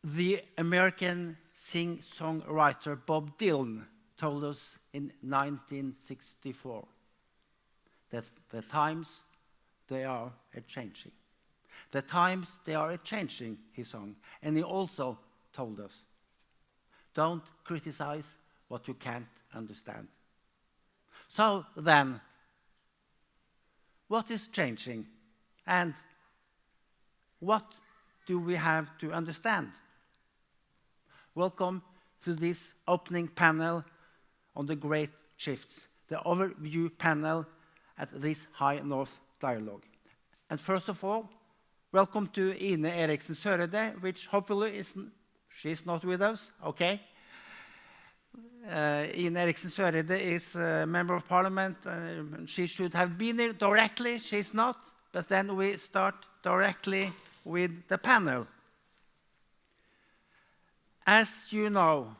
The American sing-songwriter Bob Dylan told us in 1964 that the times, they are a-changing. The times, they are a-changing, he sung. And he also told us, don't criticize what you can't understand. So then, what is changing? And what do we have to understand? Welcome to this opening panel on the great shifts, the overview panel at this High North Dialogue. And first of all, welcome to Ine Eriksen Søreide, which hopefully she's not with us, okay? Ine Eriksen Søreide is a member of parliament. She should have been here directly. She's not. But then we start directly with the panel. As you know,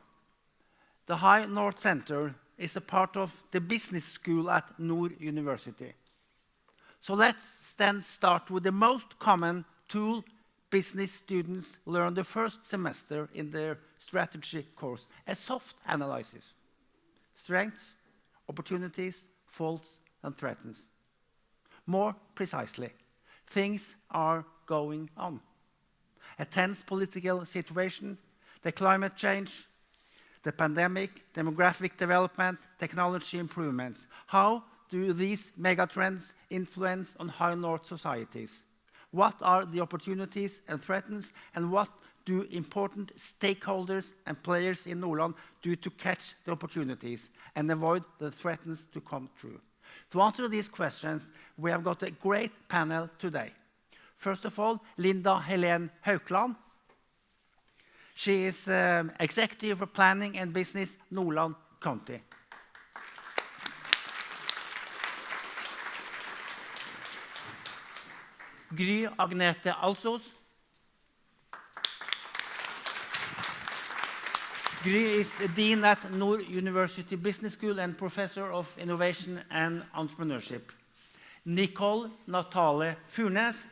the High North Center is a part of the business school at Norwegian University. So let's then start with the most common tool business students learn the first semester in their strategy course, a SWOT analysis. Strengths, opportunities, faults, and threats. More precisely, things are going on. A tense political situation, the climate change, the pandemic, demographic development, technology improvements. How do these megatrends influence on High North societies? What are the opportunities and threats, and what do important stakeholders and players in Nordland do to catch the opportunities and avoid the threats to come true? To answer these questions, we have got a great panel today. First of all, Linda Helene Haukeland. She is Executive for Planning and Business, Nordland County. Gry Agnete Alsos. Gry is Dean at Norwegian University Business School and Professor of Innovation and Entrepreneurship. Nicole Natale Furnes.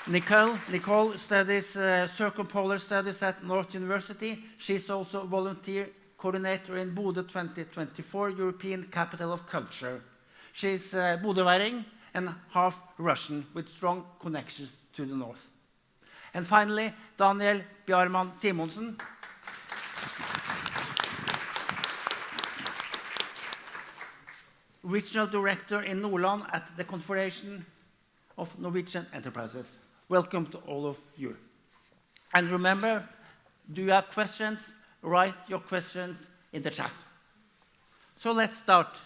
Nicole studies circumpolar studies at North University. She's also volunteer coordinator in Bodø 2024 European Capital of Culture. She's Bodøværing and half Russian with strong connections to the north. And finally, Daniel Bjarman Simonsen. Regional Director in Nordland at the Confederation of Norwegian Enterprises. Welcome to all of you. And remember, do you have questions? Write your questions in the chat. So let's start.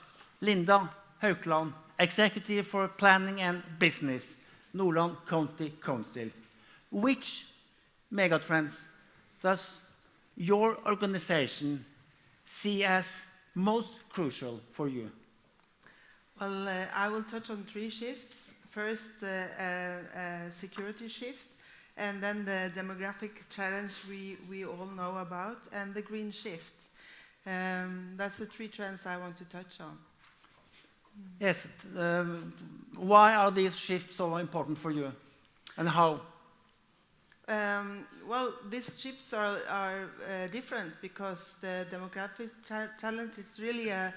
Linda Haukeland, Executive for Planning and Business, Nordland County Council. Which megatrends does your organization see as most crucial for you? Well, I will touch on 3 shifts. First, security shift, and then the demographic challenge we all know about, and the green shift. That's the 3 trends I want to touch on. Yes. Why are these shifts so important for you, and how? Well, these shifts are different because the demographic challenge is really a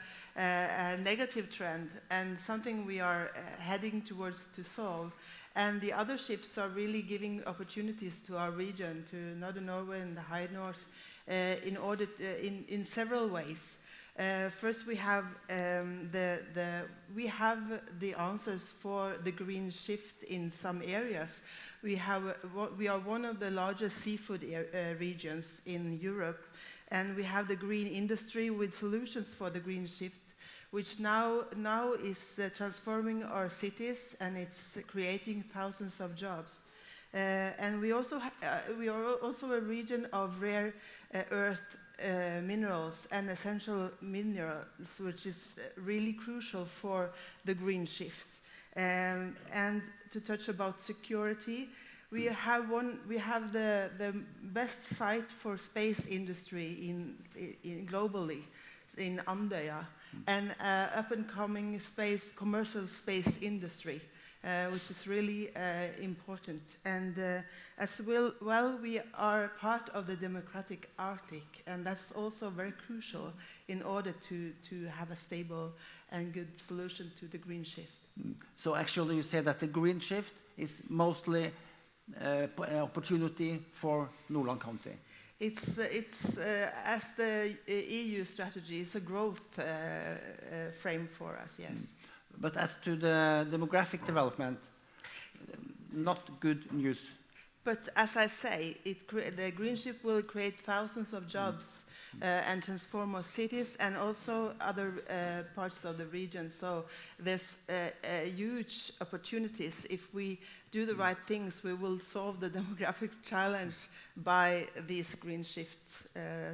negative trend and something we are heading towards to solve. And the other shifts are really giving opportunities to our region, to Northern Norway and the High North, in several ways. First, we have the answers for the green shift in some areas. We are one of the largest seafood regions in Europe, and we have the green industry with solutions for the green shift, which now is transforming our cities, and it's creating thousands of jobs. And we are also a region of rare earth minerals and essential minerals, which is really crucial for the green shift. And to touch about security, we have the best site for space industry in globally in Andøya, and up and coming commercial space industry. which is really important. And as well, we are part of the democratic Arctic, and that's also very crucial in order to have a stable and good solution to the green shift. So actually you say that the green shift is mostly an opportunity for Nordland County. It's as the EU strategy, it's a growth frame for us, yes. But as to the demographic development, not good news. But as I say, the green shift will create thousands of jobs and transform our cities and also other parts of the region. So there's huge opportunities. If we do the right things, we will solve the demographic challenge by these green shift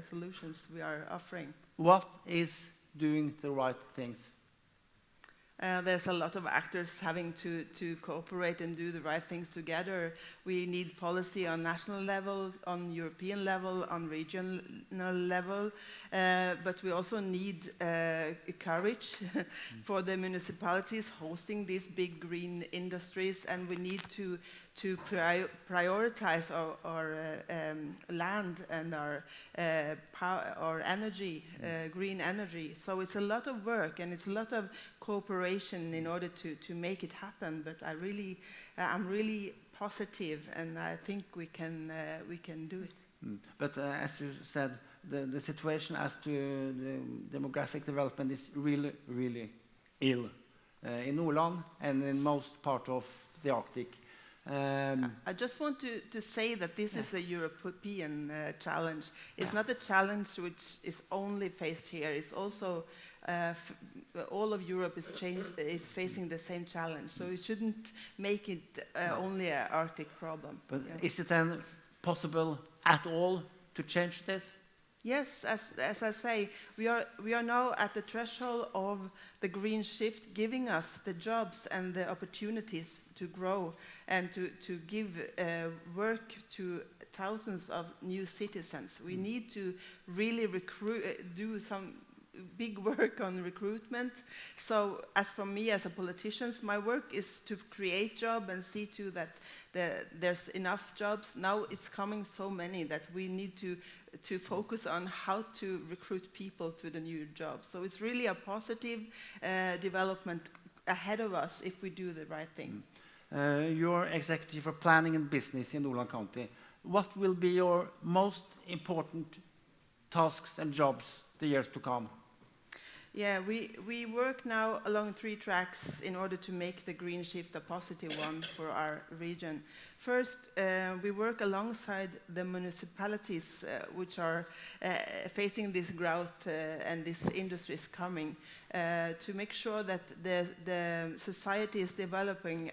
solutions we are offering. What is doing the right things? There's a lot of actors having to cooperate and do the right things together. We need policy on national level, on European level, on regional level, but we also need courage for the municipalities hosting these big green industries, and we need to prioritize our land and our energy, green energy. So it's a lot of work and it's a lot of cooperation in order to make it happen. But I'm really positive, and I think we can do it. But as you said, the situation as to the demographic development is really, really ill in Nordland and in most part of the Arctic. I just want to say that this is a European challenge. It's not a challenge which is only faced here. It's also all of Europe is facing the same challenge. So we shouldn't make it only an Arctic problem. But is it then possible at all to change this? Yes, as I say, we are now at the threshold of the green shift, giving us the jobs and the opportunities to grow and to give work to thousands of new citizens. We need to really do some big work on recruitment. So as for me as a politician, my work is to create jobs and see to that there's enough jobs. Now it's coming so many that we need to focus on how to recruit people to the new jobs. So it's really a positive development ahead of us if we do the right thing. You're executive for planning and business in Nordland County. What will be your most important tasks and jobs the years to come? Yeah, we work now along 3 tracks in order to make the green shift a positive one for our region. First, we work alongside the municipalities which are facing this growth and this industry is coming to make sure that the society is developing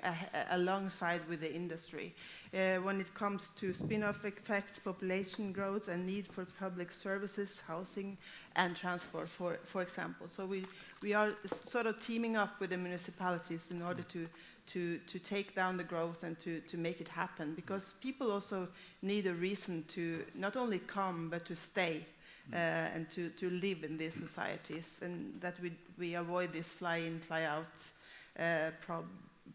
alongside with the industry. When it comes to spin-off effects, population growth, and need for public services, housing, and transport, for example. So we are sort of teaming up with the municipalities in order to take down the growth and to make it happen, because people also need a reason to not only come but to stay and to live in these societies, and that we avoid this fly-in, fly-out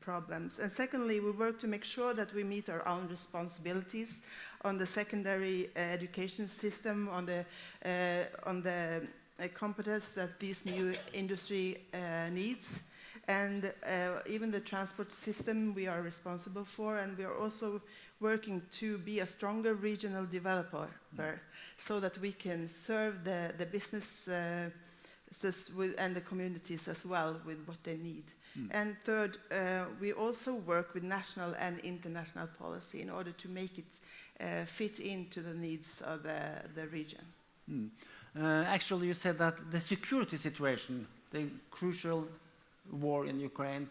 problems. And secondly, we work to make sure that we meet our own responsibilities on the secondary education system, on the competence that this new industry needs, and even the transport system we are responsible for. And we are also working to be a stronger regional developer so that we can serve the business and the communities as well with what they need. And third, we also work with national and international policy in order to make it fit into the needs of the region. Actually, you said that the security situation, the crucial war in Ukraine,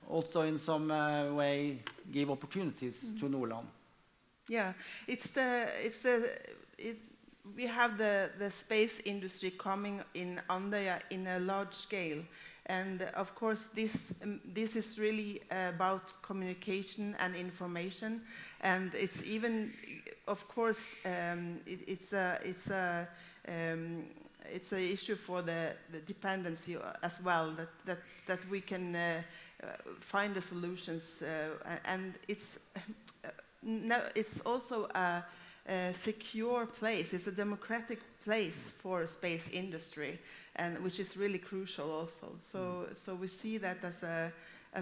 also in some way gave opportunities to Nordland. Yeah, we have the space industry coming in Andøya in a large scale. And of course, this is really about communication and information, and it's even, of course, it's a it's an issue for the dependency as well, that we can find the solutions, and it's also a secure place. It's a democratic place for a space industry, and which is really crucial also. So we see that as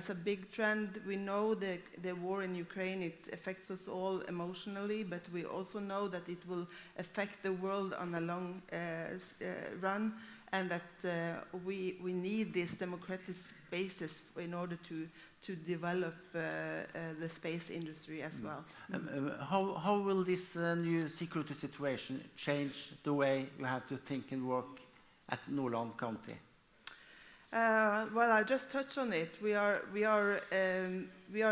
a big trend. We know the war in Ukraine, it affects us all emotionally, but we also know that it will affect the world on a long run, and that we need this democratic basis in order to develop the space industry as well. How will this new security situation change the way you have to think and work at Nordland County? Well, I just touched on it. We are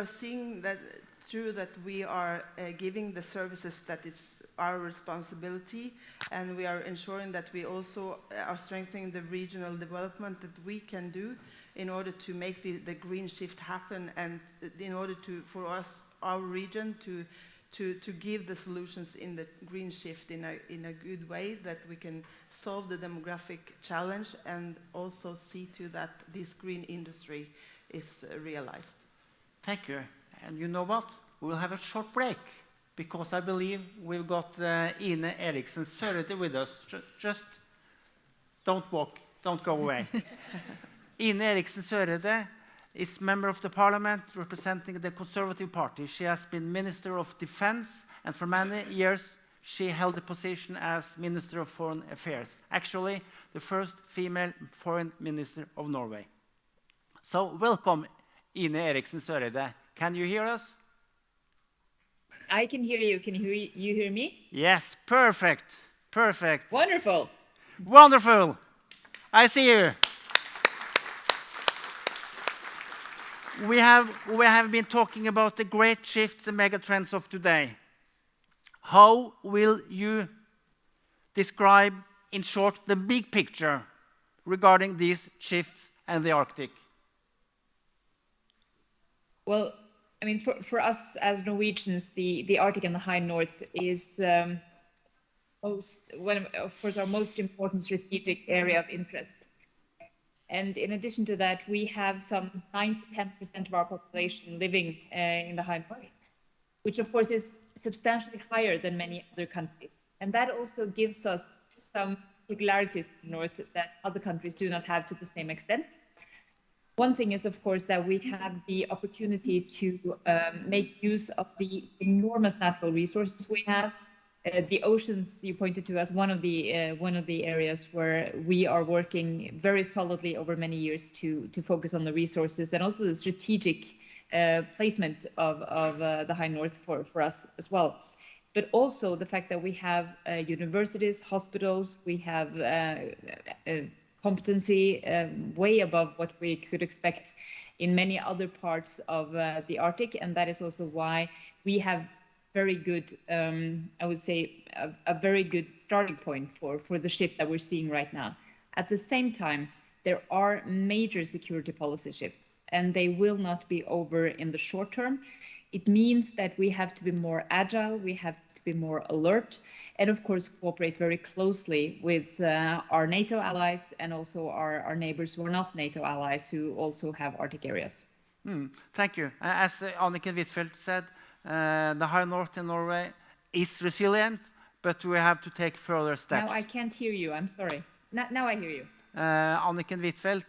seeing that through that we are giving the services that it's our responsibility, and we are ensuring that we also are strengthening the regional development that we can do in order to make the green shift happen, and in order for us, our region, to give the solutions in the green shift in a good way, that we can solve the demographic challenge and also see to that this green industry is realized. Thank you. And you know what? We'll have a short break, because I believe we've got Ine Eriksen Søreide with us. Just don't walk, don't go away. Ine Eriksen Søreide is member of the parliament representing the Conservative Party. She has been Minister of Defense, and for many years she held the position as Minister of Foreign Affairs. Actually, the first female foreign minister of Norway. So, welcome, Ine Eriksen Søreide. Can you hear us? I can hear you. Can you hear me? Yes, perfect. Perfect. Wonderful. Wonderful. I see you. We have been talking about the great shifts and megatrends of today. How will you describe, in short, the big picture regarding these shifts and the Arctic? Well, I mean, for us as Norwegians, the Arctic and the High North is one of course, our most important strategic area of interest. And in addition to that, we have some 9 to 10% of our population living in the High North, which of course is substantially higher than many other countries. And that also gives us some particularities in the North that other countries do not have to the same extent. One thing is, of course, that we have the opportunity to make use of the enormous natural resources we have. The oceans you pointed to as one of the areas where we are working very solidly over many years to focus on the resources, and also the strategic placement of the High North for us as well. But also the fact that we have universities, hospitals, we have competency way above what we could expect in many other parts of the Arctic, and that is also why we have very good, I would say, a very good starting point for the shifts that we're seeing right now. At the same time, there are major security policy shifts, and they will not be over in the short term. It means that we have to be more agile, we have to be more alert, and of course cooperate very closely with our NATO allies and also our neighbors who are not NATO allies, who also have Arctic areas. Thank you. As Anniken Huitfeldt said, the High North in Norway is resilient, but we have to take further steps. Now I can't hear you, I'm sorry. Now I hear you. Anniken Huitfeldt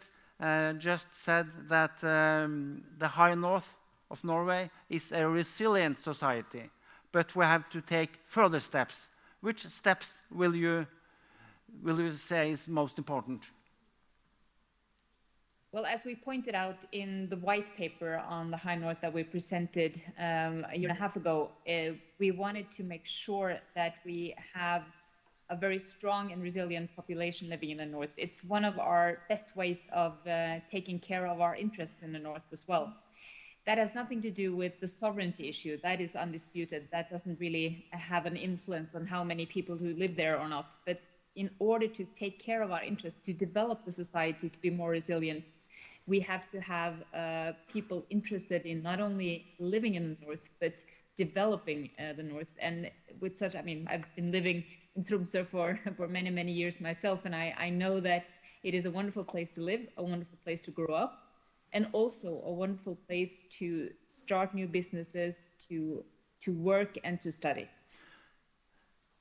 just said that the High North of Norway is a resilient society, but we have to take further steps. Which steps will you say is most important? Well, as we pointed out in the white paper on the High North that we presented a year and a half ago, we wanted to make sure that we have a very strong and resilient population living in the North. It's one of our best ways of taking care of our interests in the North as well. That has nothing to do with the sovereignty issue. That is undisputed. That doesn't really have an influence on how many people who live there or not. But in order to take care of our interests, to develop the society to be more resilient, we have to have people interested in not only living in the North, but developing the North. And with such, I mean, I've been living in Tromsø for many, many years myself, and I know that it is a wonderful place to live, a wonderful place to grow up, and also a wonderful place to start new businesses, to work and to study.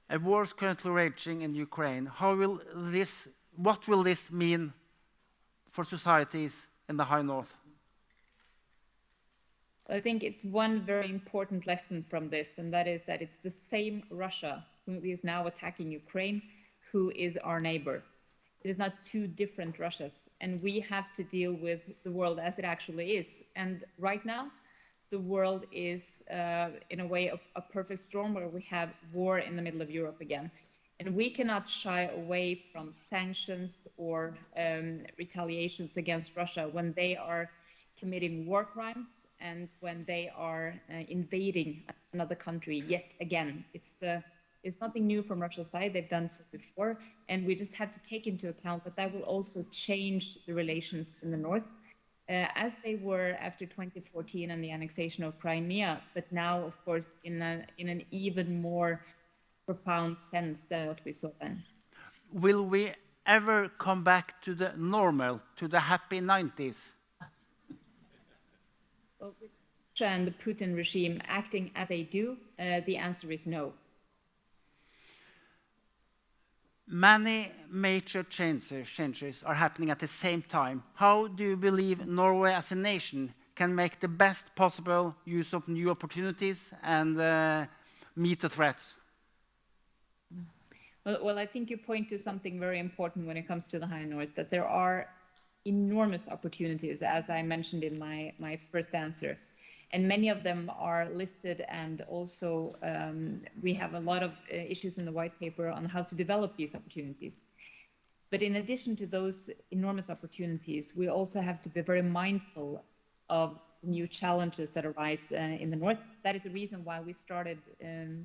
A war is currently raging in Ukraine. What will this mean for societies in the High North? I think it's one very important lesson from this, and that is that it's the same Russia who is now attacking Ukraine, who is our neighbor. It is not two different Russias, and we have to deal with the world as it actually is. And right now, the world is, in a way, a perfect storm where we have war in the middle of Europe again. And we cannot shy away from sanctions or retaliations against Russia when they are committing war crimes and when they are invading another country yet again. It's nothing new from Russia's side. They've done so before, and we just have to take into account that will also change the relations in the north, as they were after 2014 and the annexation of Crimea, but now, of course, in an even more profound sense than what we saw then. Will we ever come back to the normal, to the happy 90s? Well, with Russia and the Putin regime acting as they do, the answer is no. Many major changes are happening at the same time. How do you believe Norway as a nation can make the best possible use of new opportunities and meet the threats? Well, I think you point to something very important when it comes to the High North, that there are enormous opportunities, as I mentioned in my first answer. And many of them are listed, and also we have a lot of issues in the white paper on how to develop these opportunities. But in addition to those enormous opportunities, we also have to be very mindful of new challenges that arise in the north. That is the reason why we started,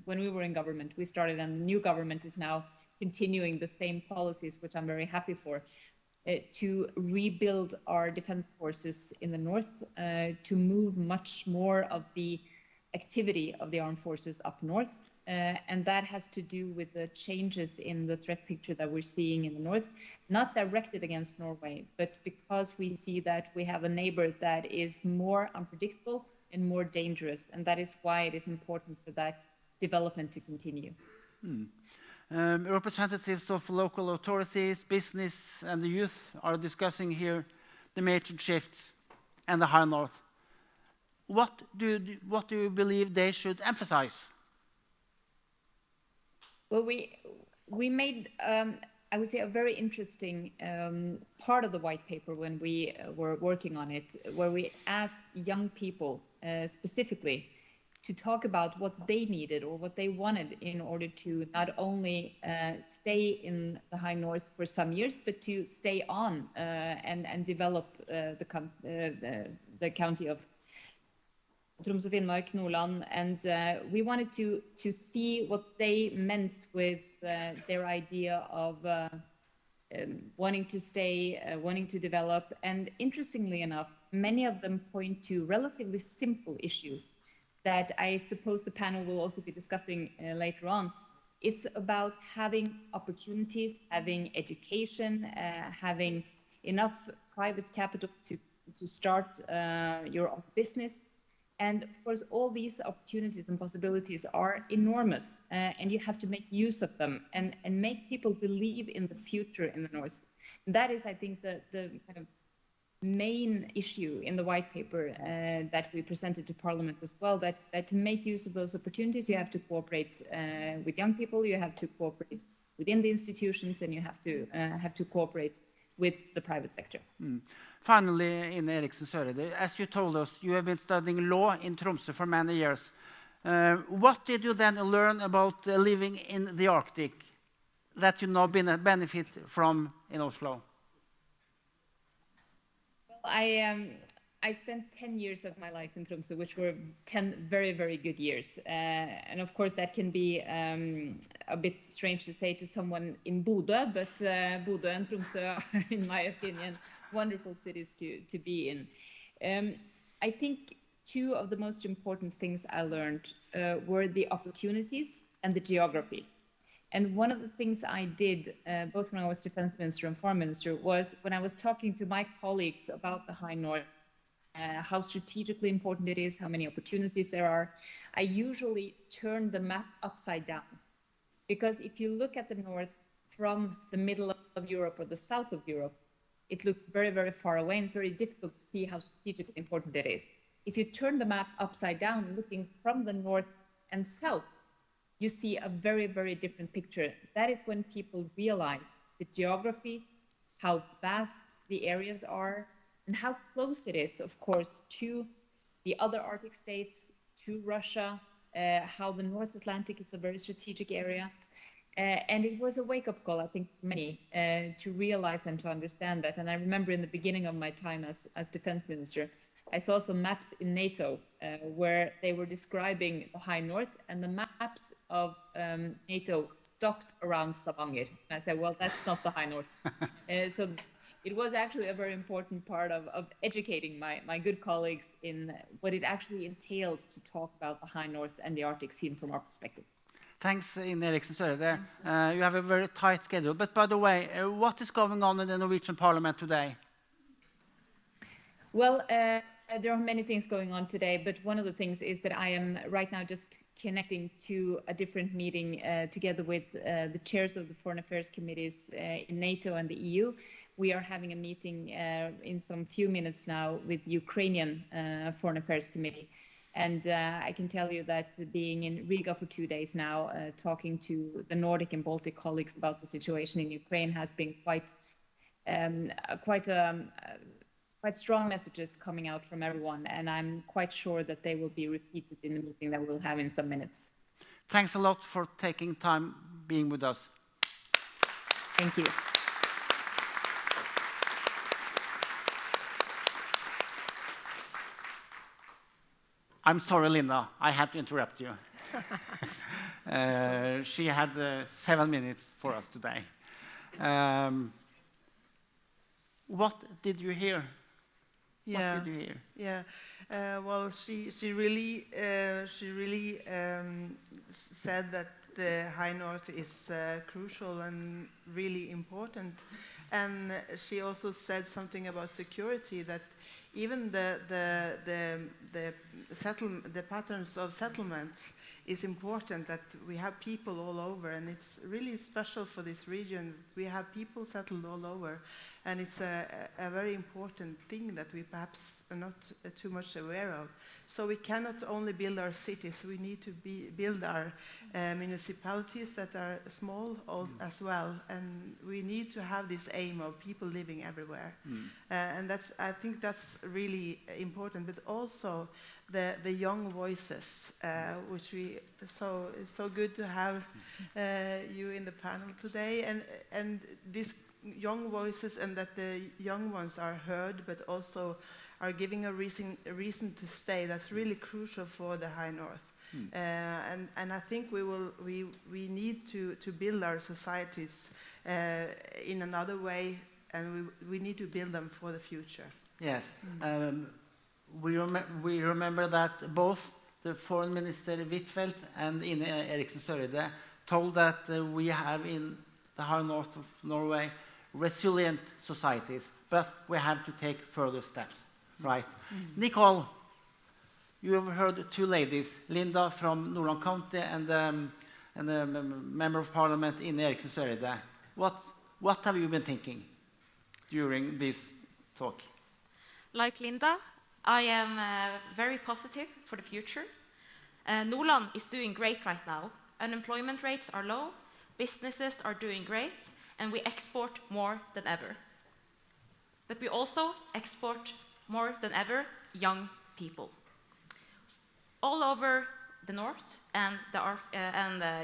when we were in government, and the new government is now continuing the same policies, which I'm very happy for, to rebuild our defense forces in the north, to move much more of the activity of the armed forces up north. And that has to do with the changes in the threat picture that we're seeing in the north, not directed against Norway, but because we see that we have a neighbor that is more unpredictable and more dangerous. And that is why it is important for that development to continue. Representatives of local authorities, business, and the youth are discussing here the major shifts and the High North. What do you believe they should emphasize? Well, we made, I would say, a very interesting part of the white paper when we were working on it, where we asked young people specifically to talk about what they needed or what they wanted in order to not only stay in the High North for some years, but to stay on and develop the county of Tromsø, Finnmark, Nordland, and we wanted to see what they meant with their idea of wanting to stay, wanting to develop. And interestingly enough, many of them point to relatively simple issues that I suppose the panel will also be discussing later on. It's about having opportunities, having education, having enough private capital to start your own business. And of course, all these opportunities and possibilities are enormous, and you have to make use of them and make people believe in the future in the North. And that is, I think, the kind of main issue in the white paper that we presented to Parliament as well, that to make use of those opportunities, you have to cooperate with young people, you have to cooperate within the institutions, and you have to cooperate with the private sector. Finally, in Eriksen, Søreide, as you told us, you have been studying law in Tromsø for many years. What did you then learn about living in the Arctic that you now benefit from in Oslo? Well, I spent 10 years of my life in Tromsø, which were 10 very, very good years. And of course, that can be a bit strange to say to someone in Bodø, but Bodø and Tromsø are, in my opinion, wonderful cities to be in. I think two of the most important things I learned were the opportunities and the geography. And one of the things I did, both when I was Defense Minister and Foreign Minister, was when I was talking to my colleagues about the High North, how strategically important it is, how many opportunities there are, I usually turn the map upside down. Because if you look at the north from the middle of Europe or the south of Europe, it looks very, very far away, and it's very difficult to see how strategically important it is. If you turn the map upside down, looking from the north and south, you see a very, very different picture. That is when people realize the geography, how vast the areas are, and how close it is, of course, to the other Arctic states, to Russia, how the North Atlantic is a very strategic area. And it was a wake-up call, I think, for many, to realize and to understand that. And I remember in the beginning of my time as Defense Minister, I saw some maps in NATO where they were describing the High North, and the maps of NATO stopped around Stavanger. And I said, well, that's not the High North. So it was actually a very important part of educating my good colleagues in what it actually entails to talk about the High North and the Arctic scene from our perspective. Thanks, Eriksen Søreide. You have a very tight schedule. But by the way, what is going on in the Norwegian Parliament today? Well, there are many things going on today, but one of the things is that I am right now just connecting to a different meeting together with the chairs of the foreign affairs committees in NATO and the EU. We are having a meeting in some few minutes now with the Ukrainian foreign affairs committee. And I can tell you that being in Riga for 2 days now, talking to the Nordic and Baltic colleagues about the situation in Ukraine has been quite strong messages coming out from everyone. And I'm quite sure that they will be repeated in the meeting that we'll have in some minutes. Thanks a lot for taking time being with us. Thank you. I'm sorry, Linda. I had to interrupt you. She had 7 minutes for us today. What did you hear? Yeah. What did you hear? Yeah. Well, she really said that the High North is crucial and really important, and she also said something about security, that even the patterns of settlement is important, that we have people all over, and it's really special for this region. We have people settled all over, and it's a very important thing that we perhaps are not too much aware of. So we cannot only build our cities, we need to build our municipalities that are small as well, and we need to have this aim of people living everywhere. And I think that's really important, but also the young voices, which it's so good to have you in the panel today, and these young voices, and that the young ones are heard, but also are giving a reason to stay. That's really crucial for the High North. And I think we need to build our societies in another way, and we need to build them for the future. Yes. We remember that both the Foreign Minister Huitfeldt and Eriksen Søreide told that we have in the High North of Norway resilient societies, but we have to take further steps, right? Nicole, you have heard two ladies, Linda from Nordland County and the Member of Parliament in Eriksen Søreide. What have you been thinking during this talk? Like Linda, I am very positive for the future. Nordland is doing great right now. Unemployment rates are low, businesses are doing great, and we export more than ever. But we also export more than ever young people. All over the North and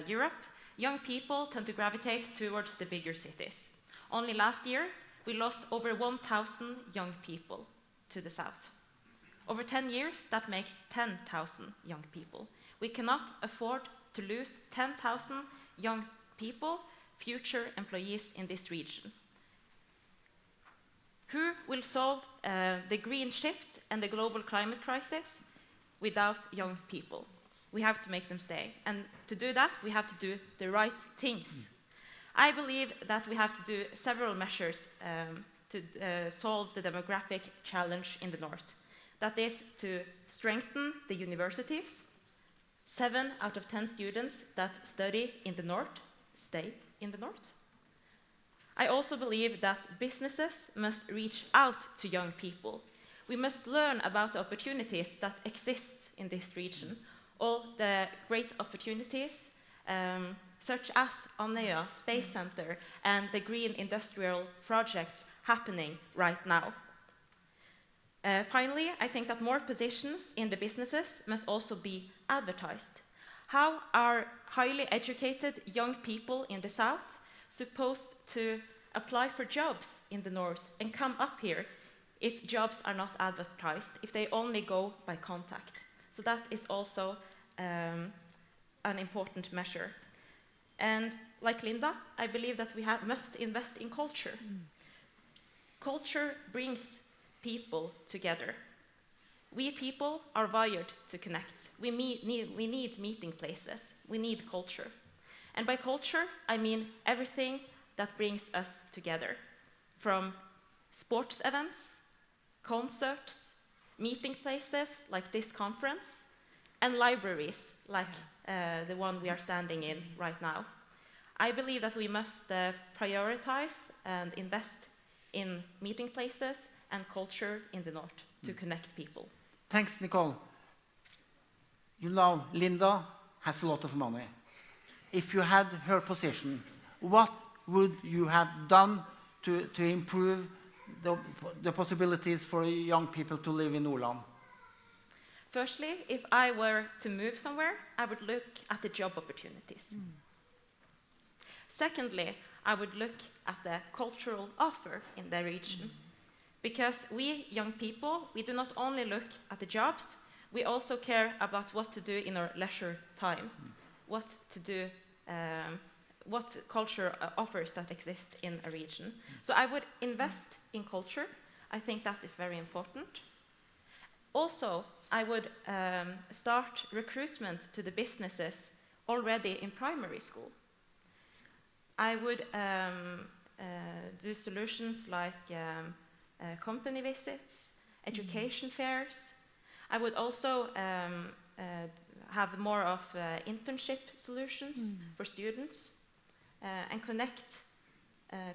Europe, young people tend to gravitate towards the bigger cities. Only last year, we lost over 1,000 young people to the South. Over 10 years, that makes 10,000 young people. We cannot afford to lose 10,000 young people, future employees in this region. Who will solve the green shift and the global climate crisis without young people? we have to make them stay. And to do that, we have to do the right things. I believe that we have to do several measures to solve the demographic challenge in the north. That is to strengthen the universities. 7 out of 10 students that study in the north stay in the north. I also believe that businesses must reach out to young people. We must learn about the opportunities that exist in this region, all the great opportunities such as Andøya Space Center and the green industrial projects happening right now. Finally, I think that more positions in the businesses must also be advertised. How are highly educated young people in the south supposed to apply for jobs in the north and come up here if jobs are not advertised, if they only go by contact? So that is also an important measure. And like Linda, I believe that we must invest in culture. Culture brings people together. We people are wired to connect. We need meeting places. We need culture. And by culture, I mean everything that brings us together. From sports events, concerts, meeting places like this conference, and libraries like the one we are standing in right now. I believe that we must prioritize and invest in meeting places and culture in the north to connect people. Thanks, Nicole. You know, Linda has a lot of money. If you had her position, what would you have done to improve the possibilities for young people to live in Nordland? Firstly, if I were to move somewhere, I would look at the job opportunities. Secondly, I would look at the cultural offer in the region. Because we young people, we do not only look at the jobs, we also care about what to do in our leisure time, what to do, what culture offers that exist in a region. So I would invest in culture. I think that is very important. Also, I would start recruitment to the businesses already in primary school. I would do solutions like company visits, education fairs. I would also have more of internship solutions for students and connect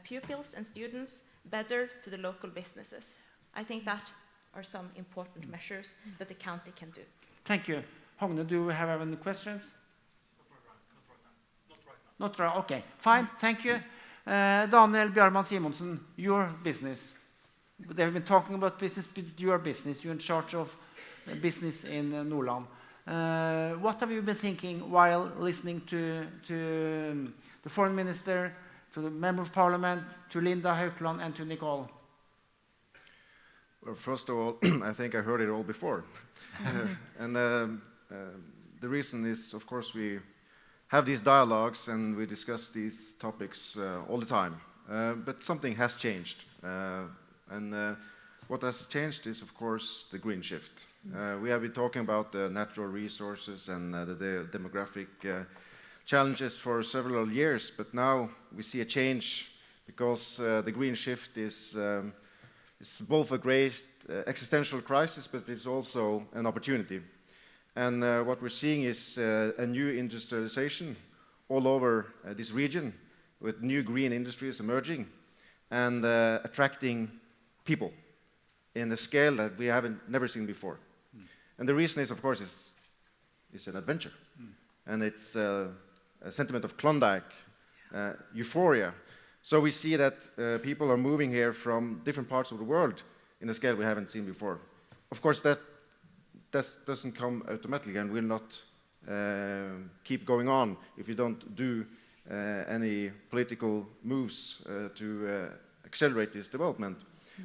pupils and students better to the local businesses. I think that are some important measures that the county can do. Thank you. Hogne, do you have any questions? Not right now. Okay, fine, thank you. Daniel Bjarman Simonsen, your business. They've been talking about business, but your business, you're in charge of business in Nordland. What have you been thinking while listening to the foreign minister, to the member of parliament, to Linda Haukeland, and to Nicole? Well, first of all, I think I heard it all before. And the reason is, of course, we have these dialogues and we discuss these topics all the time. But something has changed. And what has changed is, of course, the green shift. We have been talking about the natural resources and the demographic challenges for several years, but now we see a change because the green shift is both a great existential crisis, but it's also an opportunity. And what we're seeing is a new industrialization all over this region, with new green industries emerging and attracting people in a scale that we haven't never seen before. And the reason is, of course, it's an adventure. And it's a sentiment of Klondike, euphoria. So we see that people are moving here from different parts of the world in a scale we haven't seen before. Of course, that doesn't come automatically and will not keep going on if you don't do any political moves to accelerate this development.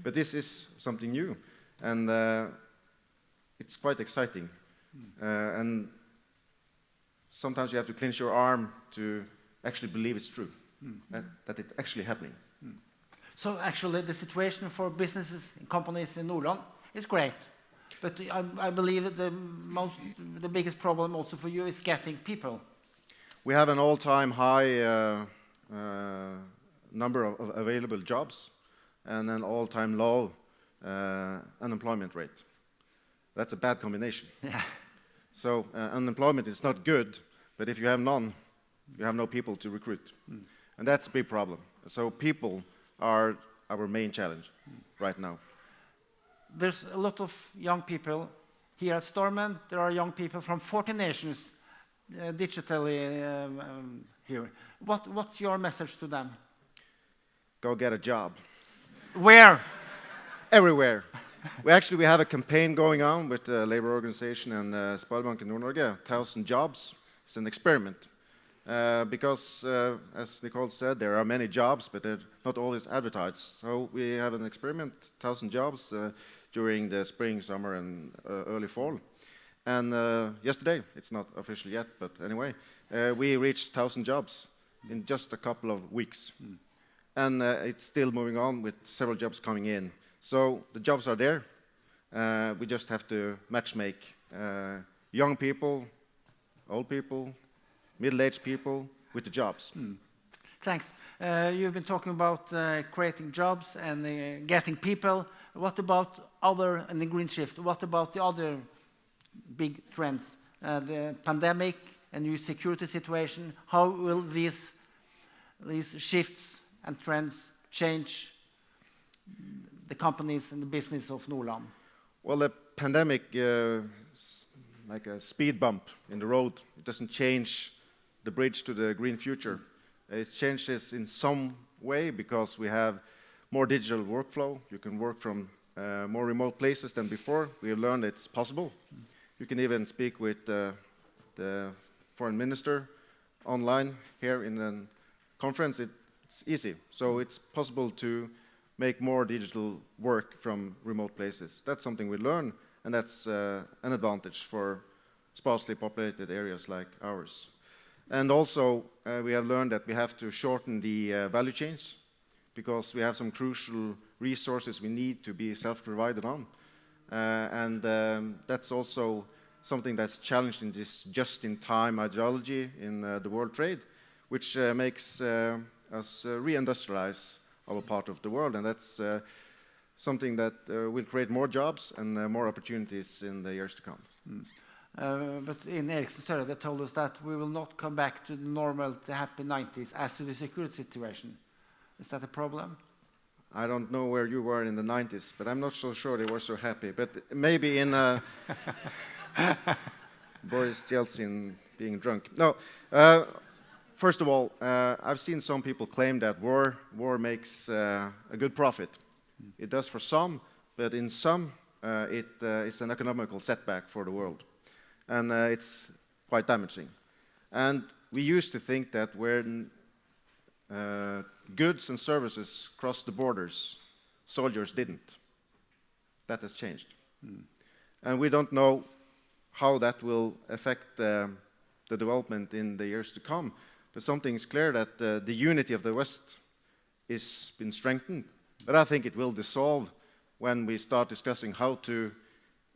But this is something new, and it's quite exciting. And sometimes you have to clench your arm to actually believe it's true, that it's actually happening. So actually the situation for businesses and companies in Nordland is great. But I believe that the biggest problem also for you is getting people. We have an all-time high number of available jobs and an all-time low unemployment rate. That's a bad combination. Yeah. So unemployment is not good, but if you have none, you have no people to recruit. And that's a big problem. So people are our main challenge right now. There's a lot of young people here at Stormen. There are young people from 40 nations digitally here. What's your message to them? Go get a job. Where? Everywhere. We have a campaign going on with the labor organization and Sparebanken Nord-Norge, 1,000 jobs. It's an experiment. Because, as Nicole said, there are many jobs, but they're not always advertised. So we have an experiment, 1,000 jobs during the spring, summer, and early fall. And yesterday, it's not official yet, but anyway, we reached 1,000 jobs in just a couple of weeks. And it's still moving on with several jobs coming in. So the jobs are there. We just have to matchmake young people, old people, middle-aged people with the jobs. Thanks. You've been talking about creating jobs and getting people. What about other, and the green shift, what about the other big trends? The pandemic, a new security situation. How will these shifts and trends change the companies and the business of Nordland? Well, the pandemic is like a speed bump in the road. It doesn't change the bridge to the green future. It changes in some way because we have more digital workflow. You can work from more remote places than before. We have learned it's possible. You can even speak with the foreign minister online here in a conference. It's easy. So it's possible to make more digital work from remote places. That's something we learn, and that's an advantage for sparsely populated areas like ours. And also, we have learned that we have to shorten the value chains because we have some crucial resources we need to be self-provided on. And that's also something that's challenged in this just-in-time ideology in the world trade, which makes us reindustrialize our part of the world. And that's something that will create more jobs and more opportunities in the years to come. But in Eriksen's story, they told us that we will not come back to the normal, the happy 90s as to the security situation. Is that a problem? I don't know where you were in the 90s, but I'm not so sure they were so happy. But maybe in Boris Yeltsin being drunk. No, first of all, I've seen some people claim that war makes a good profit. It does for some, but in some, it's an economical setback for the world. And it's quite damaging. And we used to think that when goods and services crossed the borders, soldiers didn't. That has changed. And we don't know how that will affect the development in the years to come. But something is clear that the unity of the West has been strengthened. But I think it will dissolve when we start discussing how to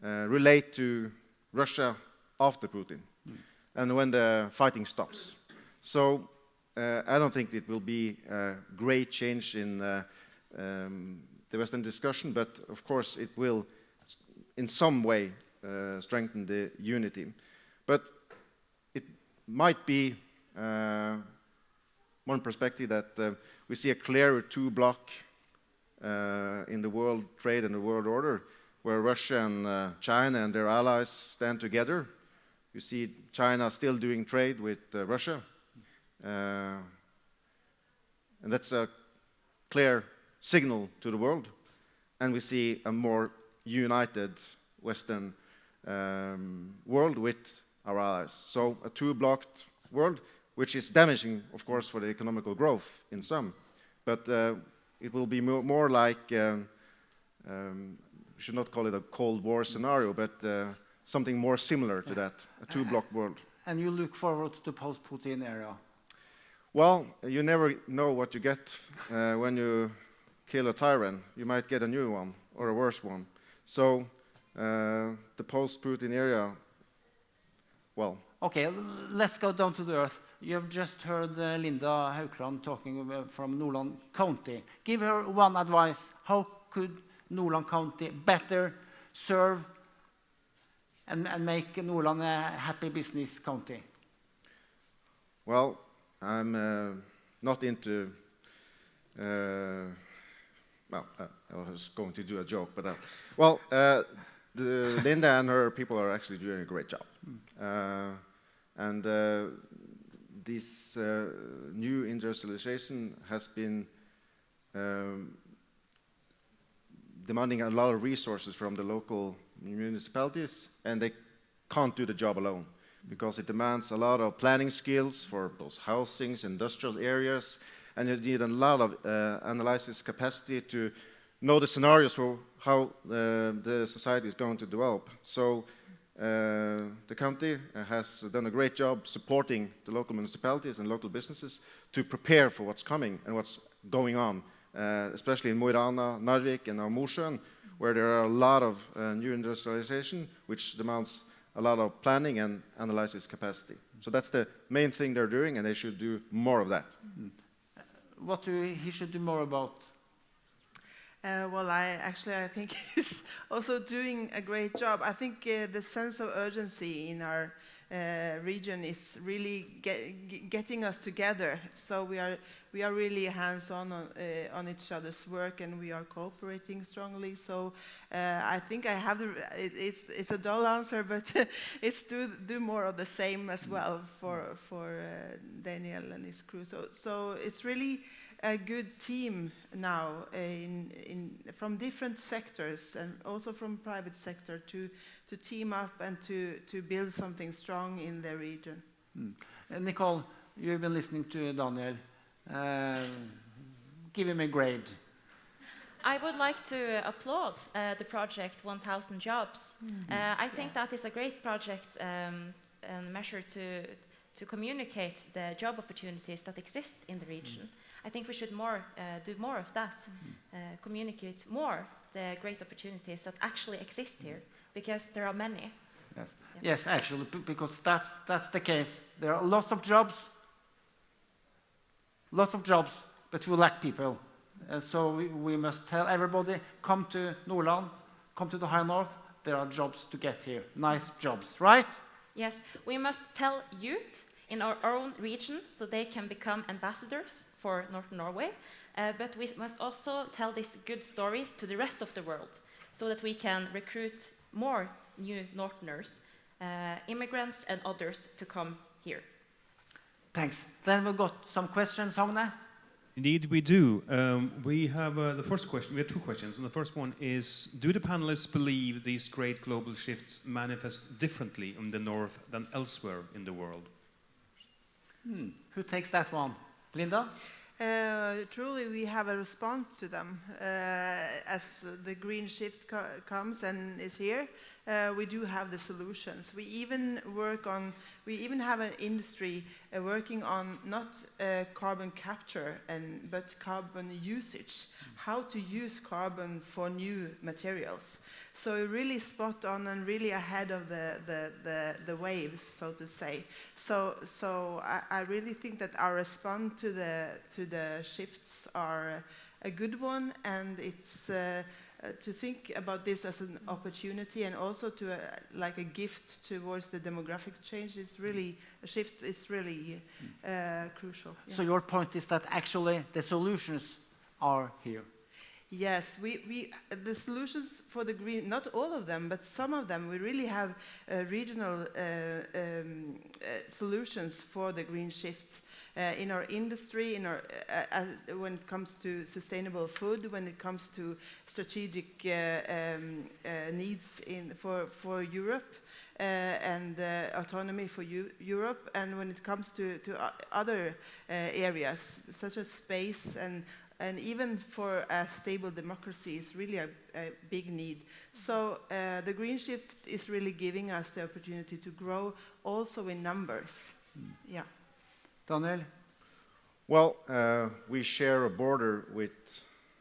relate to Russia after Putin, and when the fighting stops. So I don't think it will be a great change in the Western discussion, but of course it will in some way strengthen the unity. But it might be one perspective that we see a clearer two-block in the world trade and the world order, where Russia and China and their allies stand together. You see China still doing trade with Russia. And that's a clear signal to the world. And we see a more united Western world with our allies. So a two-blocked world, which is damaging, of course, for the economical growth in some. But it will be more like, we should not call it a Cold War scenario, but something more similar to that, a two-block world. And you look forward to the post-Putin era? Well, you never know what you get when you kill a tyrant. You might get a new one or a worse one. So the post-Putin area, well, Okay, let's go down to the earth. You have just heard Linda Haukland talking from Nordland County. Give her one advice. How could Nordland County better serve and make Nordland a happy business county? well, I'm not into. Well, I was going to do a joke, but Linda and her people are actually doing a great job. And this new industrialization has been demanding a lot of resources from the local municipalities, and they can't do the job alone because it demands a lot of planning skills for those housings, industrial areas, and you need a lot of analysis capacity to know the scenarios for how the society is going to develop. So the county has done a great job supporting the local municipalities and local businesses to prepare for what's coming and what's going on, especially in Mo i Rana, Narvik, and now Mosjøen, where there are a lot of new industrialization, which demands a lot of planning and analysis capacity. So that's the main thing they're doing, and they should do more of that. What he should do more about? Well, I think he's also doing a great job. I think the sense of urgency in our region is really getting us together. So we are really hands-on on each other's work, and we are cooperating strongly. So I think I have it's a dull answer, but it's do more of the same as well for Daniel and his crew. So it's really a good team now from different sectors and also from private sector to team up and to build something strong in the region. And Nicole, you've been listening to Daniel. Give him a grade. I would like to applaud the project 1,000 Jobs. I think that is a great project and measure to communicate the job opportunities that exist in the region. I think we should do more of that, communicate more the great opportunities that actually exist here, because there are many. Yes, yeah. Yes, actually, because that's the case. There are lots of jobs, but we lack people. So we must tell everybody, come to Nordland, come to the High North. There are jobs to get here, nice jobs, right? Yes, we must tell youth in our own region so they can become ambassadors for Northern Norway. But we must also tell these good stories to the rest of the world so that we can recruit more new Northerners, immigrants and others to come here. Thanks. Then we've got some questions, Hogne. Indeed, we do. We have the first question. We have two questions. And the first one is, do the panelists believe these great global shifts manifest differently in the North than elsewhere in the world? Who takes that one? Linda? Truly, we have a response to them. As the green shift comes and is here, we do have the solutions. We even have an industry working on not carbon capture but carbon usage, how to use carbon for new materials. So really spot on and really ahead of the waves, so to say. So I really think that our response to the shifts are a good one, and it's to think about this as an opportunity and also to like a gift towards the demographic change is really a shift. Is really crucial. Yeah. So your point is that actually the solutions are here. Yes, the solutions for the green, not all of them, but some of them, we really have regional solutions for the green shift in our industry, when it comes to sustainable food, when it comes to strategic needs for Europe and autonomy for Europe, and when it comes to other areas such as space and even for a stable democracy is really a big need. So the green shift is really giving us the opportunity to grow also in numbers. Yeah. Daniel? Well, we share a border with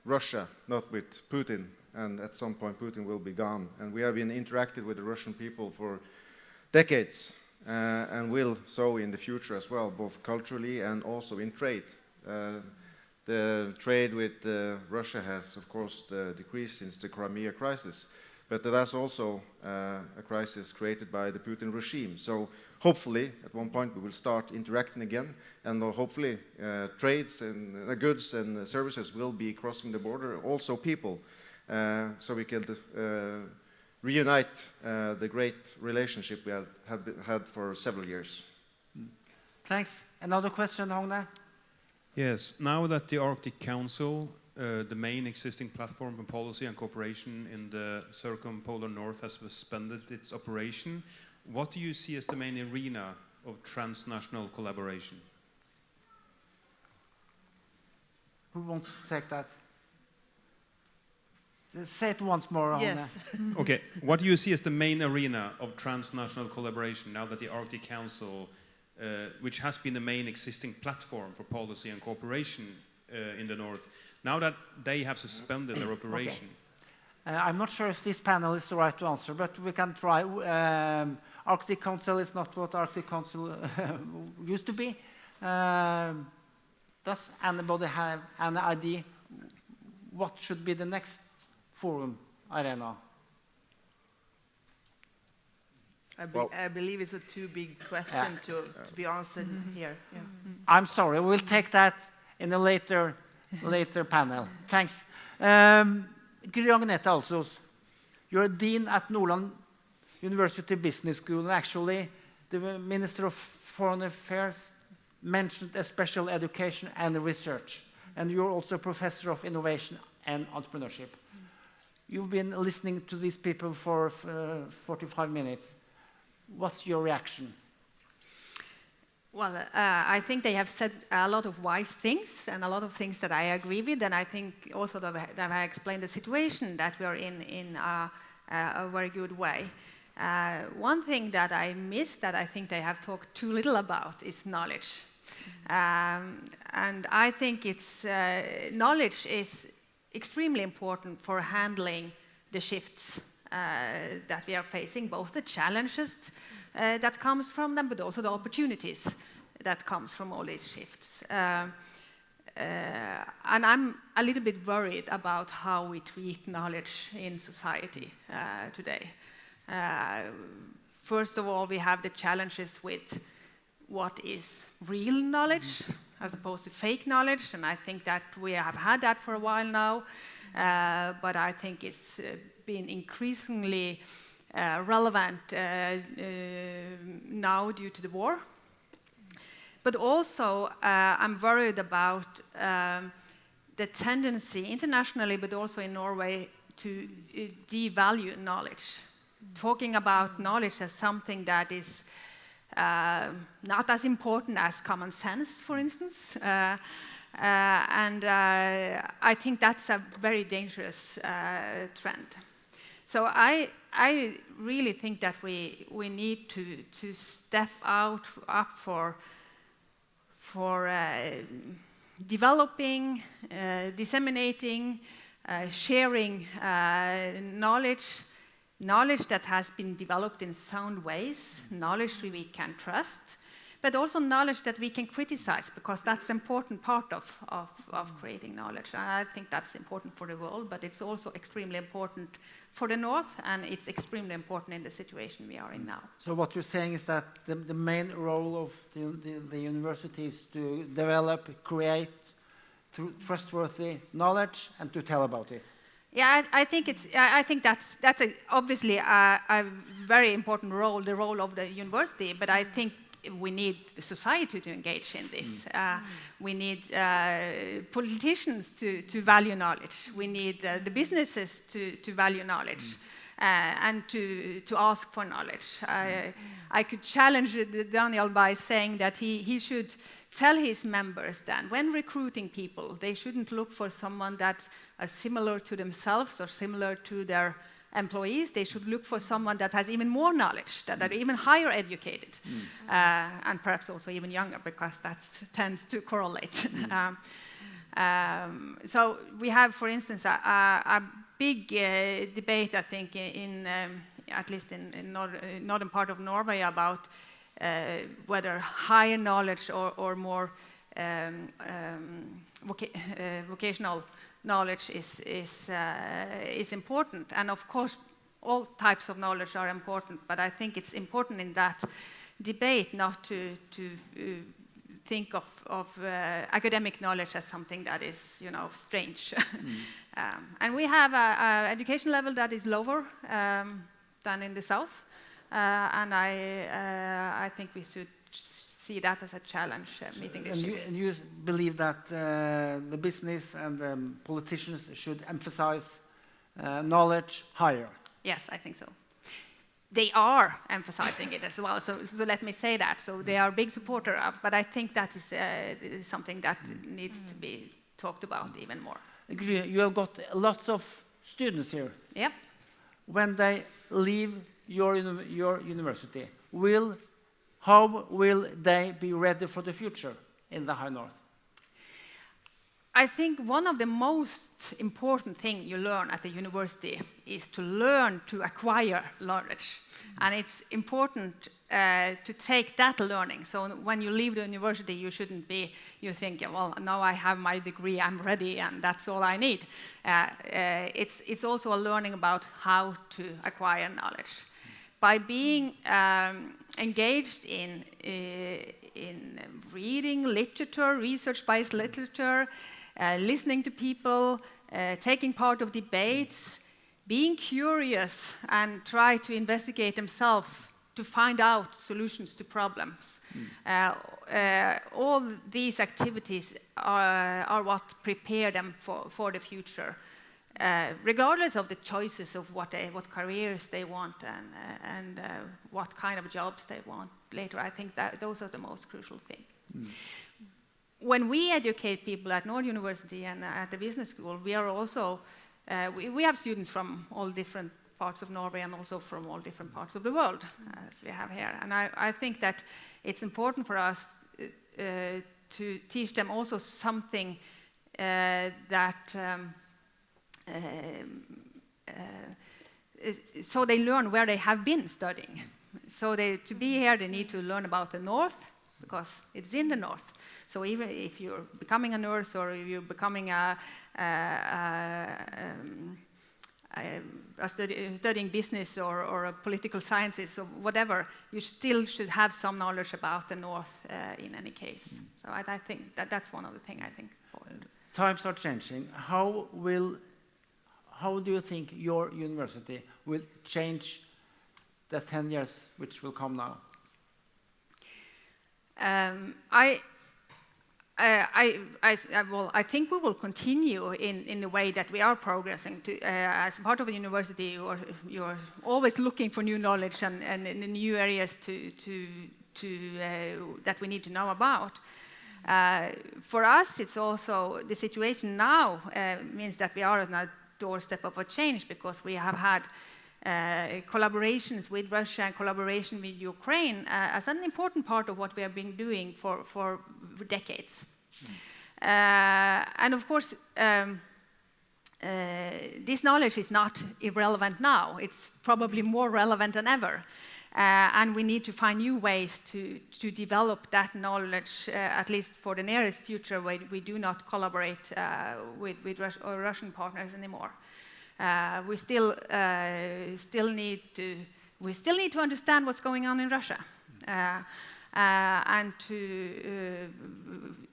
Russia, not with Putin. and at some point Putin will be gone. And we have been interacted with the Russian people for decades, and will so in the future as well, both culturally and also in trade. The trade with Russia has, of course, decreased since the Crimea crisis, but that's also a crisis created by the Putin regime. So hopefully, at one point, we will start interacting again, and hopefully trades and goods and services will be crossing the border, also people, so we can reunite the great relationship we have had for several years. Thanks. Another question, Hogne? Yes, now that the Arctic Council, the main existing platform for policy and cooperation in the circumpolar north, has suspended its operation, what do you see as the main arena of transnational collaboration? Who wants to take that? Say it once more, Hogne. Yes. Okay, what do you see as the main arena of transnational collaboration now that the Arctic Council, which has been the main existing platform for policy and cooperation in the north, now that they have suspended their operation? Okay. I'm not sure if this panel is the right answer, but we can try. Arctic Council is not what Arctic Council used to be. Does anybody have an idea what should be the next forum arena? I believe it's a too big question to be answered here. Yeah. I'm sorry, we'll take that in a later panel. Thanks. Gry Agnete Alsos, you're a dean at Nordland University Business School, and actually the Minister of Foreign Affairs mentioned special education and research, and you're also a professor of innovation and entrepreneurship. You've been listening to these people for 45 minutes. What's your reaction? Well, I think they have said a lot of wise things and a lot of things that I agree with, and I think also that I explained the situation that we are in a very good way. One thing that I missed that I think they have talked too little about is knowledge. And I think knowledge is extremely important for handling the shifts that we are facing, both the challenges that comes from them, but also the opportunities that comes from all these shifts. And I'm a little bit worried about how we treat knowledge in society today. First of all, we have the challenges with what is real knowledge as opposed to fake knowledge, and I think that we have had that for a while now, but I think it's been increasingly relevant now due to the war. But also, I'm worried about the tendency internationally, but also in Norway, to devalue knowledge. Talking about knowledge as something that is not as important as common sense, for instance. And I think that's a very dangerous trend. So I really think that we need to step up for developing, disseminating, sharing knowledge that has been developed in sound ways, knowledge we can trust, but also knowledge that we can criticize, because that's an important part of creating knowledge. And I think that's important for the world, but it's also extremely important for the North, and it's extremely important in the situation we are in now. So what you're saying is that the main role of the university is to develop, create trustworthy knowledge and to tell about it. Yeah, I think that's obviously a very important role, the role of the university. But I think we need the society to engage in this. We need politicians to value knowledge. We need the businesses to value knowledge and to ask for knowledge. I could challenge Daniel by saying that he should tell his members that when recruiting people, they shouldn't look for someone that are similar to themselves or similar to their employees. They should look for someone that has even more knowledge, that are even higher educated, and perhaps also even younger, because that tends to correlate. So we have, for instance, a big debate, I think, at least in northern part of Norway about whether higher knowledge or more vocational knowledge is important. And of course, all types of knowledge are important, but I think it's important in that debate not to think of academic knowledge as something that is, strange. And we have an education level that is lower than in the south, and I think we should see that as a challenge, meeting this shift. And you believe that the business and the politicians should emphasize knowledge higher? Yes, I think so. They are emphasizing it as well, so let me say that. So they are a big supporter of, but I think that is something that needs to be talked about even more. You have got lots of students here. Yep. When they leave your university, how will they be ready for the future in the High North? I think one of the most important things you learn at the university is to learn to acquire knowledge. And it's important to take that learning. So when you leave the university, you shouldn't be, you think, well, now I have my degree, I'm ready, and that's all I need. It's also a learning about how to acquire knowledge. By being engaged in reading literature, research-based literature, listening to people, taking part of debates, being curious and try to investigate themselves to find out solutions to problems. All these activities are what prepare them for the future, regardless of the choices of what careers they want and what kind of jobs they want later. I think that those are the most crucial things. When we educate people at Nord University and at the business school, we are also, we have students from all different parts of Norway and also from all different parts of the world, as we have here. And I think that it's important for us to teach them also something so they learn where they have been studying. So to be here, they need to learn about the north, because it's in the north. So even if you're becoming a nurse or if you're becoming studying business or political sciences or whatever, you still should have some knowledge about the north in any case. So I think that's one of the things I think is important. Times are changing. How do you think your university will change the 10 years which will come now? I think we will continue in the way that we are progressing. As part of a university, you're always looking for new knowledge and new areas that we need to know about. For us, it's also the situation now means that we are on a doorstep of a change, because we have had collaborations with Russia and collaboration with Ukraine as an important part of what we have been doing for decades. And of course, this knowledge is not irrelevant now. It's probably more relevant than ever. And we need to find new ways to develop that knowledge, at least for the nearest future, where we do not collaborate with Russian partners anymore. We still need to understand what's going on in Russia, and to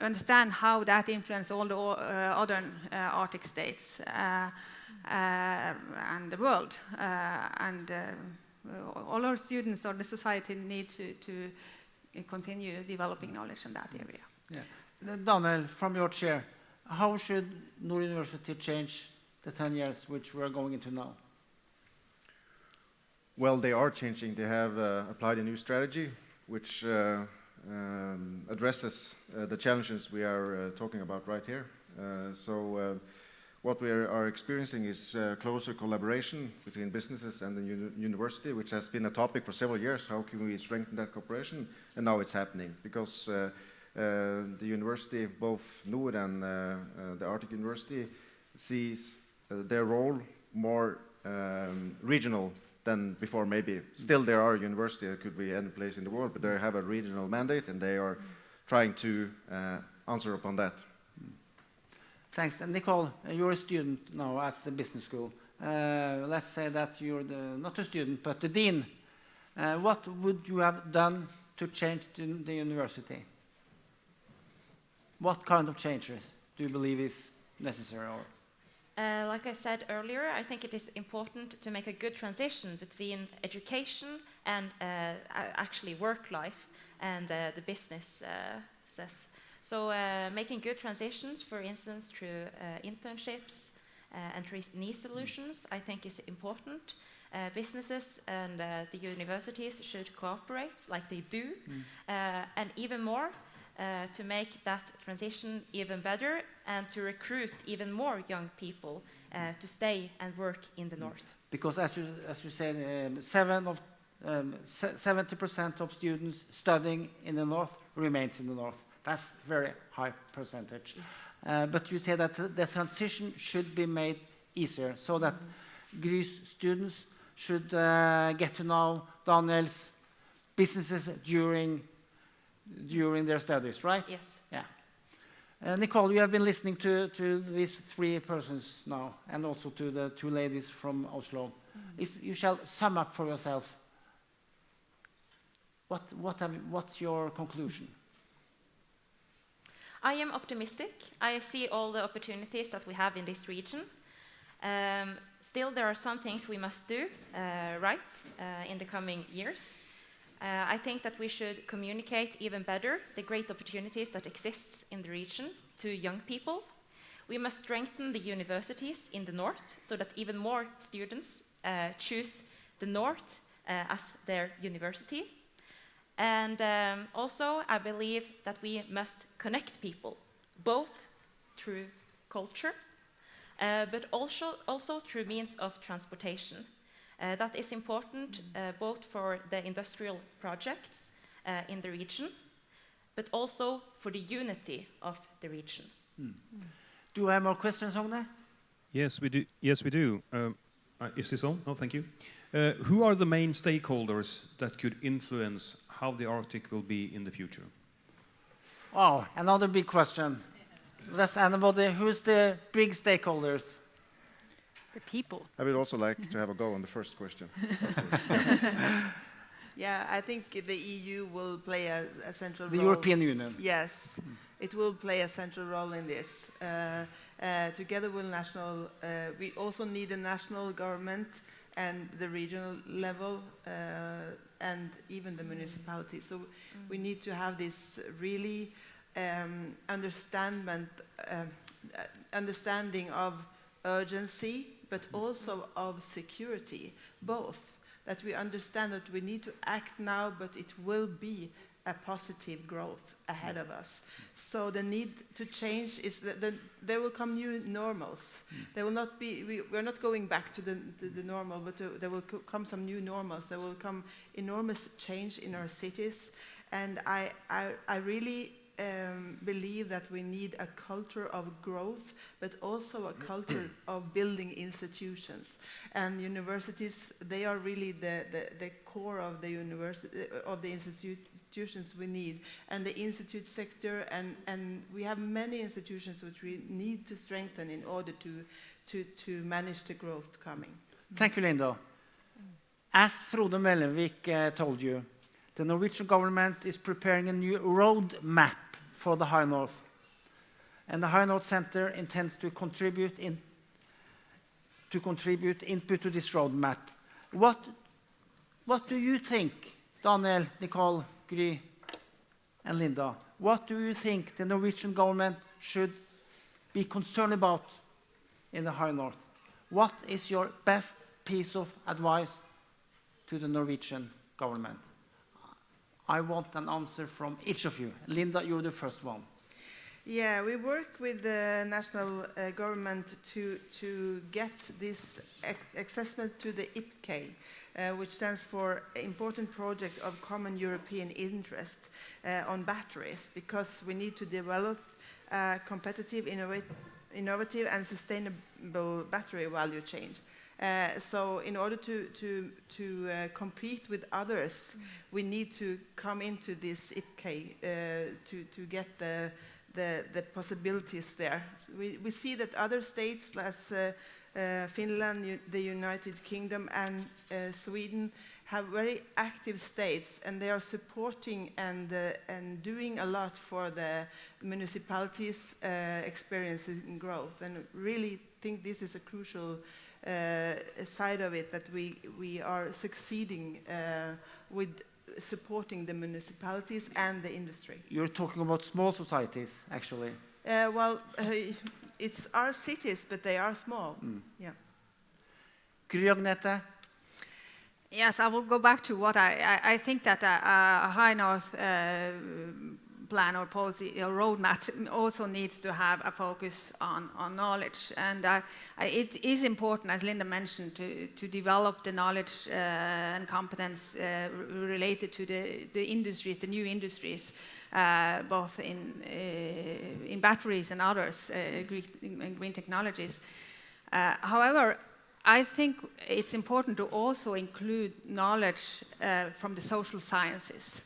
understand how that influences all the other Arctic states and the world. All our students or the society need to continue developing knowledge in that area. Yeah. Daniel, from your chair, how should Nord University change the 10 years which we are going into now? Well, they are changing. They have applied a new strategy which addresses the challenges we are talking about right here. What we are experiencing is closer collaboration between businesses and the university, which has been a topic for several years. How can we strengthen that cooperation? And now it's happening, because the university, both Nord and the Arctic University, sees their role more regional than before, maybe. Still, there are universities that could be any place in the world, but they have a regional mandate, and they are trying to answer upon that. Thanks. And Nicole, you're a student now at the business school. Let's say that you're not a student, but the dean. What would you have done to change the university? What kind of changes do you believe is necessary? Like I said earlier, I think it is important to make a good transition between education and actually work life and the business. So making good transitions, for instance, through internships and trainee solutions, I think is important. Businesses and the universities should cooperate like they do, and even more to make that transition even better and to recruit even more young people to stay and work in the north. Because as you said, 70% of students studying in the north remains in the north. That's a very high percentage. Yes. But you say that the transition should be made easier, so that GRY's students should get to know Daniel's businesses during their studies, right? Yes. Yeah. Nicole, you have been listening to these three persons now, and also to the two ladies from Oslo. If you shall sum up for yourself, what's your conclusion? I am optimistic. I see all the opportunities that we have in this region. Still, there are some things we must do in the coming years. I think that we should communicate even better the great opportunities that exist in the region to young people. We must strengthen the universities in the north so that even more students choose the north as their university. And also, I believe that we must connect people, both through culture, but also through means of transportation. That is important both for the industrial projects in the region, but also for the unity of the region. Do I have more questions, Hogne? Yes, we do. Yes, we do. Is this on? Oh, thank you. Who are the main stakeholders that could influence how the Arctic will be in the future? Oh, another big question. Does anybody, who's the big stakeholders? The people. I would also like to have a go on the first question. Yeah, I think the EU will play a central The role. European Union. Yes, it will play a central role in this. Together with national, we also need a national government and the regional level and even the municipality. So we need to have this really understanding of urgency, but also of security, both. That we understand that we need to act now, but it will be a positive growth ahead of us. So the need to change is that there will come new normals. There will not be, we're not going back to the normal, but there will come some new normals. There will come enormous change in our cities. And I really believe that we need a culture of growth, but also a culture of building institutions. And universities, they are really the core of the university, of the institutions we need. And the institute sector, and we have many institutions which we need to strengthen in order to manage the growth coming. Thank you, Linda. As Frode Mellenvik told you, the Norwegian government is preparing a new road map for the High North. And the High North Center intends to contribute input to this road map. What do you think, Daniel, Nicole, Gry, and Linda? What do you think the Norwegian government should be concerned about in the High North? What is your best piece of advice to the Norwegian government? I want an answer from each of you. Linda, you're the first one. Yeah, we work with the national government to get this assessment to the IPK, which stands for Important Project of Common European Interest on batteries, because we need to develop a competitive, innovative and sustainable battery value chain. So in order to compete with others, we need to come into this IPK to get the possibilities there. We see that other states, as Finland, the United Kingdom, and Sweden, have very active states, and they are supporting and doing a lot for the municipalities' experiences in growth. And really think this is a crucial side of it, that we are succeeding with supporting the municipalities and the industry. You're talking about small societies, actually. It's our cities, but they are small. Yeah. Agnete? Yes, I will go back to what I think that a High North plan or policy or roadmap also needs to have a focus on knowledge. And it is important, as Linda mentioned, to develop the knowledge and competence related to the industries, the new industries, both in batteries and others, green technologies. However, I think it's important to also include knowledge from the social sciences.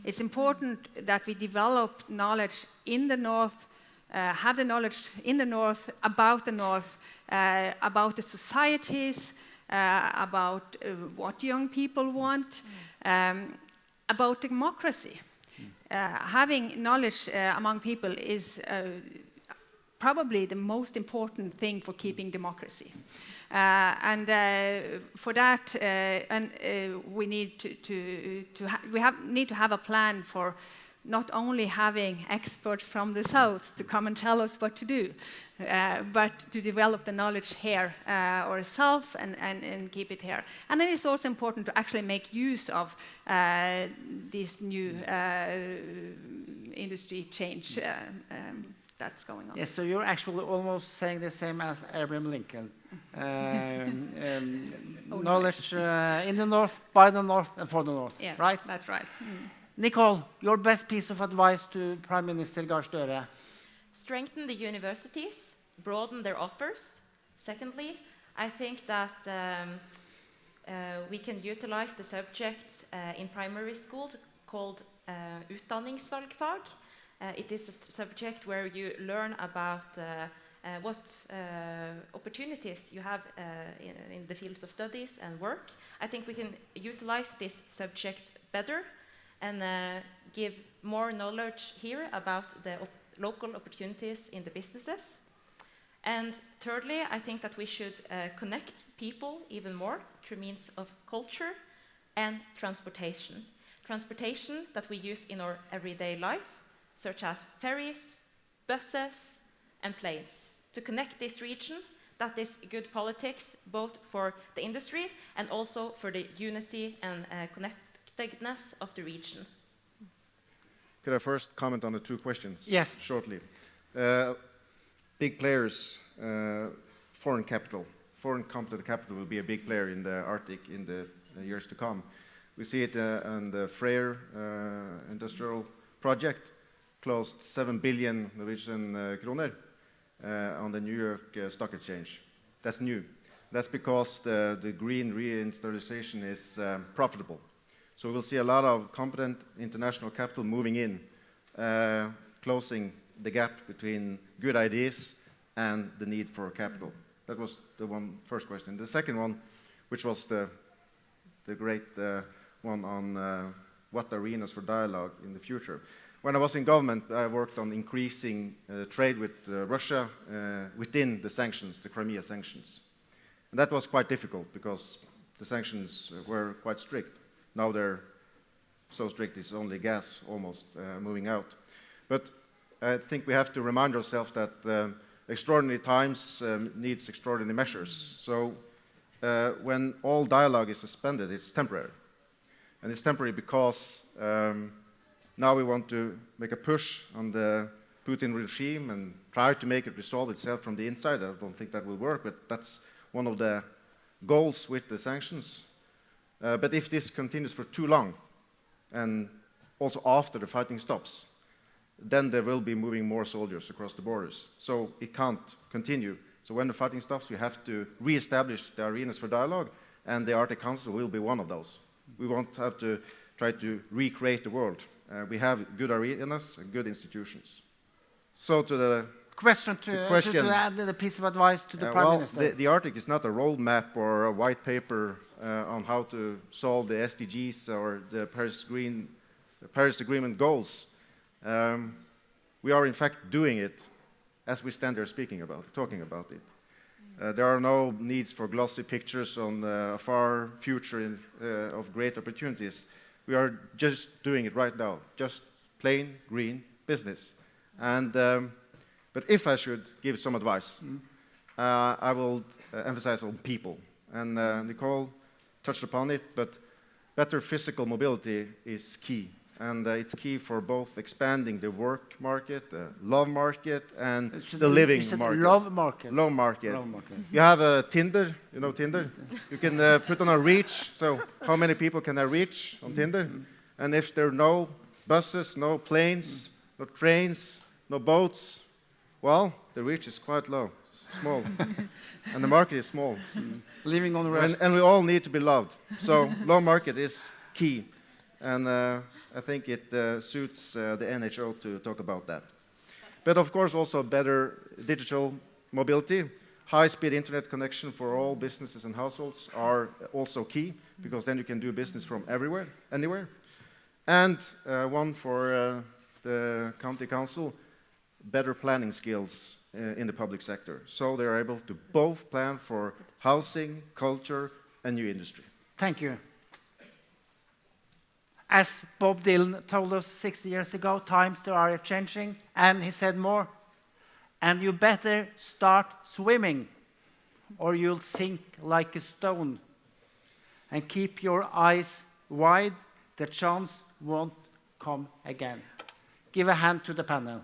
It's important that we develop knowledge in the North, have the knowledge in the North, about the societies, about what young people want, about democracy. Having knowledge among people is probably the most important thing for keeping democracy. For that, we need need to have a plan for not only having experts from the South to come and tell us what to do, but to develop the knowledge here ourselves and keep it here. And then it's also important to actually make use of this new industry change that's going on. Yes, so you're actually almost saying the same as Abraham Lincoln. Knowledge in the North, by the North, and for the North, Yeah, right? That's right. Nicole, your best piece of advice to Prime Minister Gahr Støre? Strengthen the universities, broaden their offers. Secondly, I think that we can utilize the subject in primary school called utdanningsvalgfag. It is a subject where you learn about what opportunities you have in the fields of studies and work. I think we can utilize this subject better and give more knowledge here about the local opportunities in the businesses. And thirdly, I think that we should connect people even more through means of culture and transportation. Transportation that we use in our everyday life, such as ferries, buses, and planes. To connect this region, that is good politics, both for the industry and also for the unity and connectedness of the region. Could I first comment on the two questions? Yes. Shortly. Big players, foreign capital. Foreign competent capital will be a big player in the Arctic in the years to come. We see it on the Freyr industrial project, closed 7 billion Norwegian kroner on the New York Stock Exchange. That's new. That's because the green reindustrialization is profitable. So we'll see a lot of competent international capital moving in, closing the gap between good ideas and the need for capital. That was the first question. The second one, which was the great one on what arenas for dialogue in the future. When I was in government, I worked on increasing trade with Russia within the sanctions, the Crimea sanctions. And that was quite difficult because the sanctions were quite strict. Now they're so strict it's only gas almost moving out. But I think we have to remind ourselves that extraordinary times needs extraordinary measures. So when all dialogue is suspended, it's temporary. And it's temporary because now we want to make a push on the Putin regime and try to make it resolve itself from the inside. I don't think that will work, but that's one of the goals with the sanctions. But if this continues for too long, and also after the fighting stops, then there will be moving more soldiers across the borders. So it can't continue. So when the fighting stops, we have to re-establish the arenas for dialogue, and the Arctic Council will be one of those. We won't have to try to recreate the world. We have good arenas and good institutions. So to the Question to add the piece of advice to the Prime Minister. The Arctic is not a roadmap or a white paper on how to solve the SDGs or the Paris Agreement goals. We are in fact doing it as we stand there talking about it. There are no needs for glossy pictures on a far future of great opportunities. We are just doing it right now, just plain green business. And but if I should give some advice, I will emphasize on people. And Nicole touched upon it, but better physical mobility is key. And it's key for both expanding the work market, the love market, and the living market. Love market. Love market. Love market. You have a Tinder, you know Tinder? You can put on a reach, so how many people can I reach on Tinder? And if there are no buses, no planes, no trains, no boats, well, the reach is quite low, small. And the market is small. Living on the rest. And we all need to be loved. So love market is key. And I think it suits the NHO to talk about that. But of course also better digital mobility. High-speed internet connection for all businesses and households are also key, because then you can do business from everywhere, anywhere. And one for the county council, better planning skills in the public sector. So they are able to both plan for housing, culture, and new industry. Thank you. As Bob Dylan told us 60 years ago, times are changing, and he said more, and you better start swimming, or you'll sink like a stone. And keep your eyes wide, the chance won't come again. Give a hand to the panel.